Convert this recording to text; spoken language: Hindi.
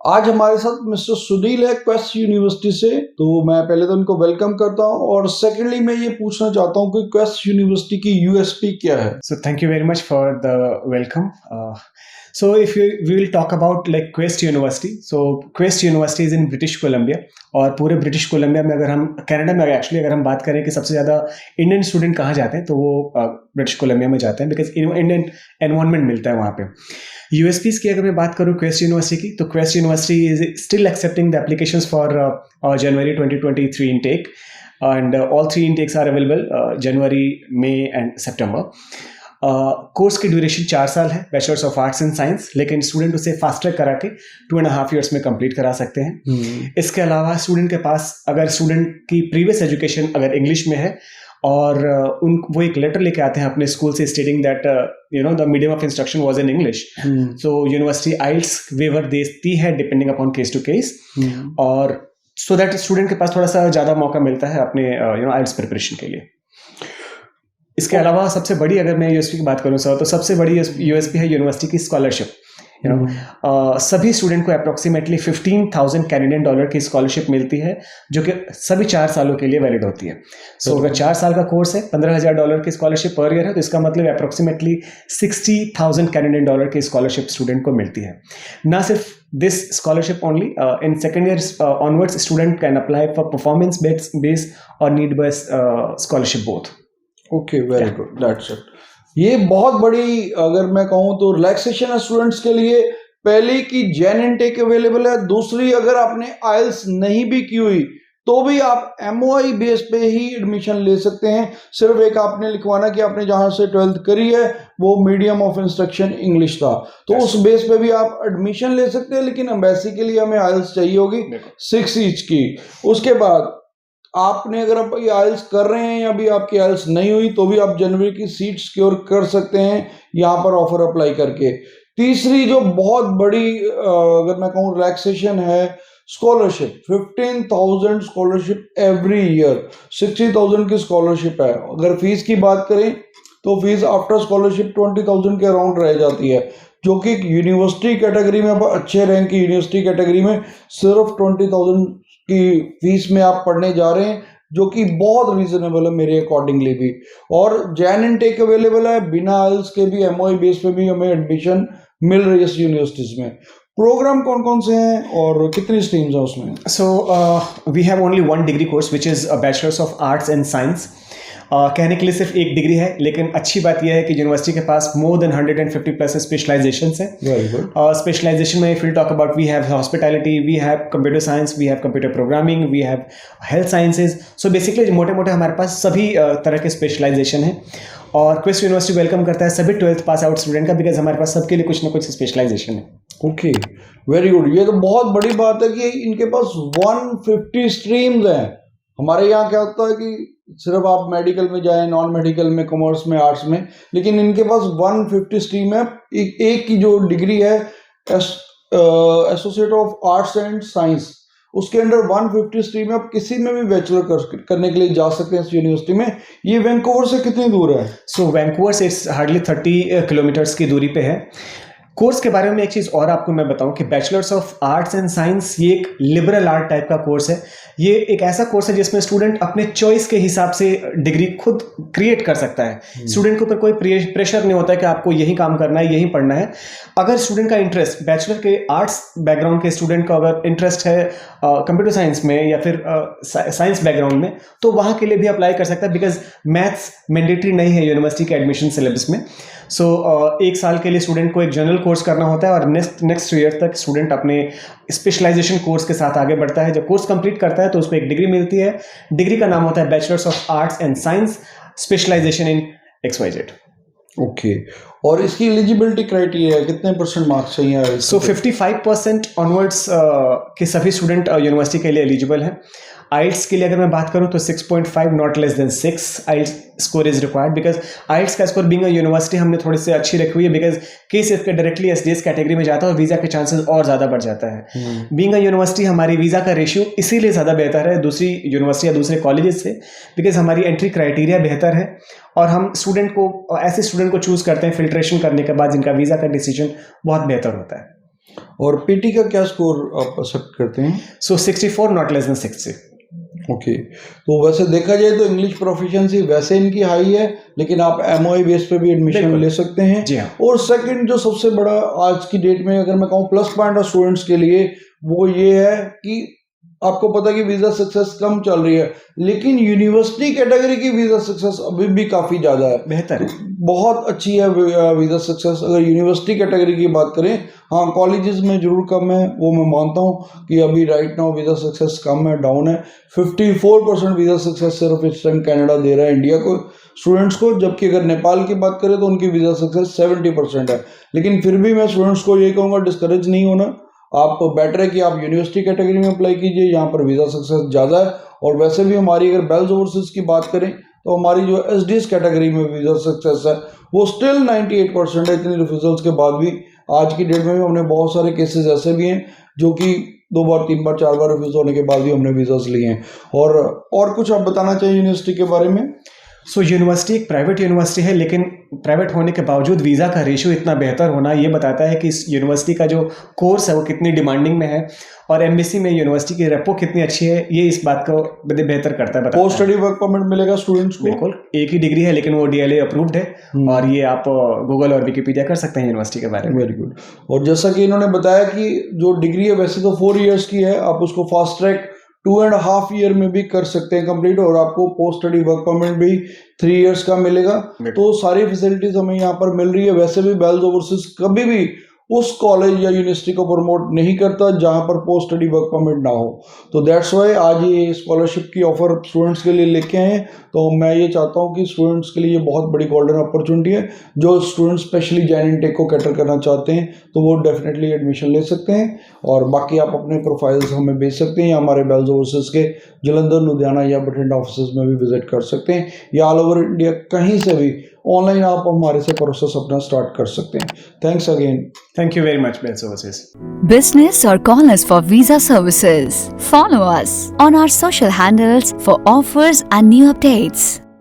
आज हमारे साथ मिस्टर सुनील है क्वेस्ट यूनिवर्सिटी से। तो मैं पहले तो उनको वेलकम करता हूं और सेकेंडली मैं ये पूछना चाहता हूं कि क्वेस्ट यूनिवर्सिटी की यूएसपी क्या है। So thank you very much for the welcome. So if we will talk about like Quest University. So Quest University is in British Columbia. और पूरे ब्रिटिश कोलंबिया में अगर हम कनाडा में एक्चुअली अगर हम बात करें कि सबसे ज़्यादा इंडियन स्टूडेंट कहाँ जाते हैं तो वो ब्रिटिश कोलंबिया में जाते हैं बिकॉज इंडियन एनवायरनमेंट मिलता है वहाँ पे। यूएसपीज की अगर मैं बात करूँ क्वेस्ट यूनिवर्सिटी की, तो quest university is still accepting the applications for January 2023 intake, and all three intakes are available January, May and September. Course की ड्यूरेशन 4 साल है, bachelors of arts and science, लेकिन स्टूडेंट उसे फास्ट ट्रैक करा के 2.5 ईयर्स में कंप्लीट करा सकते हैं। इसके अलावा स्टूडेंट के पास अगर स्टूडेंट की प्रीवियस एजुकेशन अगर इंग्लिश में है और वो एक लेटर लेके आते हैं अपने स्कूल से stating that the medium of instruction was in English, so university IELTS waiver देती है depending upon case to case, और सो दैट स्टूडेंट के पास थोड़ा सा ज़्यादा मौका मिलता है अपने आइल्स प्रिपरेशन के लिए। इसके अलावा सबसे बड़ी अगर मैं यूएसपी की बात करूँ सर, तो सबसे बड़ी यूएसपी है यूनिवर्सिटी की स्कॉलरशिप। सभी स्टूडेंट को अप्रोक्सीमेटली $15,000 कैनेडियन डॉलर की स्कॉलरशिप मिलती है, जो कि सभी 4 सालों के लिए वैलिड होती है। सो अगर 4 साल का कोर्स है, $15,000 की स्कॉलरशिप पर ईयर है, तो इसका मतलब अप्रोक्सीमेटली $60,000 कैनेडियन डॉलर की स्कॉलरशिप स्टूडेंट को मिलती है। ना सिर्फ this scholarship only, in second year onwards student can apply for performance based or need based scholarship both. Okay, very good, that's it. ये बहुत बड़ी अगर मैं कहूँ तो रिलैक्सेशन है स्टूडेंट्स के लिए। पहली की जैन इनटेक अवेलेबल है, दूसरी अगर आपने आइल्स नहीं भी की हुई तो भी आप एमओआई बेस पे ही एडमिशन ले सकते हैं। सिर्फ एक आपने लिखवाना कि आपने जहां से 12th करी है वो मीडियम ऑफ इंस्ट्रक्शन इंग्लिश था, तो उस बेस पे भी आप एडमिशन ले सकते हैं। लेकिन एम्बेसी के लिए हमें आइल्स चाहिए होगी 6 ईच की। उसके बाद आपने अगर आप आइल्स कर रहे हैं या अभी आपकी आइल्स नहीं हुई तो भी आप जनवरी की सीट सिक्योर कर सकते हैं यहाँ पर ऑफर अप्लाई करके। तीसरी जो बहुत बड़ी अगर मैं कहूँ रिलैक्सेशन है, स्कॉलरशिप। 15,000 स्कॉलरशिप एवरी ईयर, 60,000 की स्कॉलरशिप है। अगर फीस की बात करें तो फीस आफ्टर स्कॉलरशिप 20,000 के अराउंड रह जाती है, जो कि यूनिवर्सिटी कैटेगरी में, अच्छे रैंक की यूनिवर्सिटी कैटेगरी में सिर्फ 20,000 की फीस में आप पढ़ने जा रहे हैं, जो कि बहुत रीजनेबल है मेरे अकॉर्डिंगली भी। और जैन इनटेक अवेलेबल है, बिना आइल्स के भी एमओआई बेस पे भी हमें एडमिशन मिल रही है इस यूनिवर्सिटीज में। प्रोग्राम कौन कौन से हैं और कितनी स्ट्रीम्स हैं उसमें? So we have only one degree course which is bachelors of arts and science. कहने के लिए सिर्फ एक डिग्री है, लेकिन अच्छी बात यह है कि यूनिवर्सिटी के पास मोर देन 150 प्लस स्पेशलाइजेशंस हैं। Very good. स्पेशलाइजेशन में if you talk about, we have hospitality, we have computer science, we have computer programming, we have health sciences. So basically मोटे मोटे हमारे पास सभी तरह के स्पेशलाइजेशन है, और क्वेस्ट यूनिवर्सिटी वेलकम करता है सभी 12th पास आउट स्टूडेंट का, बिकॉज हमारे पास सबके लिए कुछ ना कुछ स्पेशलाइजेशन है। Okay, very good. ये तो बहुत बड़ी बात है कि इनके पास 150 स्ट्रीम्स हैं। हमारे यहाँ क्या होता है कि सिर्फ आप मेडिकल में जाएं, नॉन मेडिकल में, कॉमर्स में, आर्ट्स में, लेकिन इनके पास 150 स्ट्रीम है। एक की जो डिग्री है associate of arts and science, उसके अंडर 150 स्ट्रीम है। आप किसी में भी बैचलर करने के लिए जा सकते हैं इस यूनिवर्सिटी में। ये वैंकूवर से कितनी दूर है? सो वैंकूवर से इट्स हार्डली 30 किलोमीटर्स की दूरी पे है। कोर्स के बारे में एक चीज़ और आपको मैं बताऊं कि bachelors of arts and science ये एक लिबरल आर्ट टाइप का कोर्स है। ये एक ऐसा कोर्स है जिसमें स्टूडेंट अपने चॉइस के हिसाब से डिग्री खुद क्रिएट कर सकता है। स्टूडेंट के ऊपर कोई प्रेशर नहीं होता है कि आपको यही काम करना है, यही पढ़ना है। अगर स्टूडेंट का इंटरेस्ट, बैचलर के आर्ट्स बैकग्राउंड के स्टूडेंट का अगर इंटरेस्ट है कंप्यूटर साइंस में या फिर साइंस बैकग्राउंड में, तो वहाँ के लिए भी अप्लाई कर सकता है, बिकॉज मैथ्स मैंडेटरी नहीं है यूनिवर्सिटी के एडमिशन सिलेबस में। सो एक साल के लिए स्टूडेंट को एक जनरल कोर्स करना होता है, और नेक्स्ट ईयर तक स्टूडेंट अपने स्पेशलाइजेशन कोर्स के साथ आगे बढ़ता है। जब कोर्स कंप्लीट करता है तो उसको एक डिग्री मिलती है। डिग्री का नाम होता है bachelors of arts and science, specialisation in XYZ। Okay, और इसकी एलिजिबिलिटी क्राइटेरिया कितने % मार्क्स चाहिए? सो 55% ऑनवर्ड्स के सभी स्टूडेंट यूनिवर्सिटी के लिए एलिजिबल हैं। आइल्स के लिए अगर मैं बात करूं तो 6.5 not less than 6 IELTS score is required, because IELTS का स्कोर बीइंग अ यूनिवर्सिटी हमने थोड़ी सी अच्छी रखी हुई है, बिकॉज केस इसके डायरेक्टली एसडीएस कैटेगरी में जाता है और वीज़ा के चांसेस और ज़्यादा बढ़ जाता है। बीइंग अ यूनिवर्सिटी हमारी वीज़ा का रेशियो इसीलिए ज़्यादा बेहतर है दूसरी यूनिवर्सिटी या दूसरे कॉलेजेस से, बिकॉज हमारी एंट्री क्राइटेरिया बेहतर है, और हम स्टूडेंट को ऐसे स्टूडेंट को चूज़ करते हैं फिल्ट्रेशन करने के बाद जिनका वीज़ा का डिसीजन बहुत बेहतर होता है। और पीटी का क्या स्कोर आप एक्सेप्ट करते हैं? So 64 not less than 60. Okay, तो वैसे देखा जाए तो इंग्लिश प्रोफिशिएंसी वैसे इनकी हाई है, लेकिन आप एमओआई बेस पे भी एडमिशन बिल्कुल। ले सकते हैं। जी हाँ। और सेकंड जो सबसे बड़ा आज की डेट में अगर मैं कहूँ प्लस पॉइंट है स्टूडेंट्स के लिए, वो ये है कि आपको पता है कि वीजा सक्सेस कम चल रही है, लेकिन यूनिवर्सिटी कैटेगरी की वीजा सक्सेस अभी भी काफी ज्यादा है, बेहतर है। बहुत अच्छी है वीजा सक्सेस अगर यूनिवर्सिटी कैटेगरी की बात करें। हाँ, कॉलेजेस में जरूर कम है, वो मैं मानता हूँ कि अभी राइट नाउ वीजा सक्सेस कम है, डाउन है। 54% वीजा सक्सेस सिर्फ इस टाइम कनाडा दे रहा है इंडिया को स्टूडेंट्स को, जबकि अगर नेपाल की बात करें तो उनकी वीजा सक्सेस 70% है। लेकिन फिर भी मैं स्टूडेंट्स को यही कहूँगा, डिस्करेज नहीं होना, आप बेटर है कि आप यूनिवर्सिटी कैटेगरी में अप्लाई कीजिए, यहाँ पर वीजा सक्सेस ज़्यादा है। और वैसे भी हमारी अगर बेल्स ओवरसीज की बात करें तो हमारी जो एसडीएस कैटेगरी में वीजा सक्सेस है वो स्टिल 98% है, इतनी रिफ्यूजल्स के बाद भी। आज की डेट में भी हमने बहुत सारे केसेस ऐसे भी हैं जो कि 2 बार 3 बार 4 बार रिफ्यूज होने के बाद भी हमने वीजास लिए हैं। और कुछ आप बताना चाहिए यूनिवर्सिटी के बारे में? सो यूनिवर्सिटी एक प्राइवेट यूनिवर्सिटी है, लेकिन प्राइवेट होने के बावजूद वीज़ा का रेशियो इतना बेहतर होना ये बताता है कि इस यूनिवर्सिटी का जो कोर्स है वो कितनी डिमांडिंग में है, और एमबीसी में यूनिवर्सिटी की रेपो कितनी अच्छी है, ये इस बात को बेहतर करता है, बताता पोस्ट स्टडी वर्क परमिट मिलेगा स्टूडेंट्स को? बिल्कुल, एक ही डिग्री है लेकिन वो डीएलए अप्रूव्ड है, और ये आप गूगल और विकिपीडिया कर सकते हैं यूनिवर्सिटी के बारे में। Very good. और जैसा कि इन्होंने बताया कि जो डिग्री है वैसे तो 4 इयर्स की है, आप उसको फास्ट ट्रैक 2.5 ईयर में भी कर सकते हैं कंप्लीट, और आपको पोस्ट स्टडी वर्क परमिट भी 3 इयर्स का मिलेगा। तो सारी फैसिलिटीज हमें यहाँ पर मिल रही है। वैसे भी बेल्स ओवरसीज कभी भी उस कॉलेज या यूनिवर्सिटी को प्रमोट नहीं करता जहाँ पर पोस्ट स्टडी वर्क परमिट ना हो, तो दैट्स वाई आज ये स्कॉलरशिप की ऑफर स्टूडेंट्स के लिए लेके आए हैं। तो मैं ये चाहता हूँ कि स्टूडेंट्स के लिए ये बहुत बड़ी गोल्डन अपॉर्चुनिटी है। जो स्टूडेंट्स स्पेशली जैन इनटेक को कैटर करना चाहते हैं तो वो डेफिनेटली एडमिशन ले सकते हैं, और बाकी आप अपने प्रोफाइल्स हमें भेज सकते हैं, या हमारे बेल्स ओवरसीज के जलंधर, लुधियाना या बठिंडा ऑफिस में भी विजिट कर सकते हैं, या ऑल ओवर इंडिया कहीं से भी ऑनलाइन आप हमारे से प्रोसेस अपना स्टार्ट कर सकते हैं। Thanks again. Thank you very much, Bells Overseas. Business or call us for visa services. Follow us on our social handles for offers and new updates.